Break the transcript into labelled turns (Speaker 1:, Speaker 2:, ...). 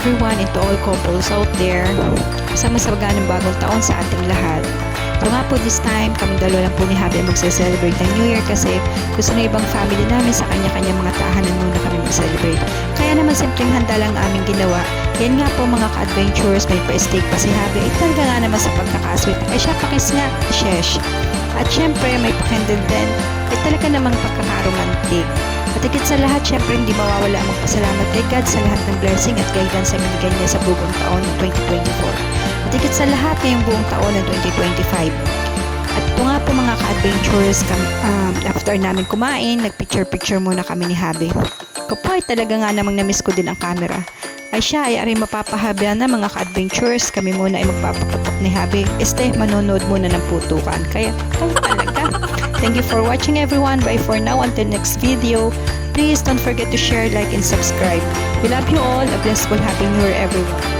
Speaker 1: everyone and to all couples out there. Isang masaganang bagong taon sa ating lahat. So nga po this time, kami dalawa lang po ni Habi magse-celebrate ng New Year kasi gusto na ibang family namin sa kanya-kanya mga tahanan muna kami mag-celebrate. Kaya naman simpleng handa lang aming ginawa. Yan nga po mga ka-adventures, may pa-steak pa si Habi. Talaga nga naman sa pagkakasweet. Siya pakis nga, shesh. At syempre may pa-candle din. Talaga namang pagkakaromantic. At higit sa lahat, syempre hindi mawawala ang magpasalamat kay God sa lahat ng blessing at guidance na binigay niya sa buong taon ng 2024. At higit sa lahat ngayong buong taon ng 2025. At ito nga po mga ka-adventures, after namin kumain, nagpicture-picture muna kami ni Habi. Kapag talaga nga namang namiss ko din ang camera. Ay siya ay aring mapapahabyan na mga ka-adventures, kami muna ay magpapaputok ni Habi. Manonood muna ng putukan. Kaya talaga. Thank you for watching everyone. Bye for now. Until next video. Please don't forget to share, like, and subscribe. We love you all. A blissful Happy New Year everyone.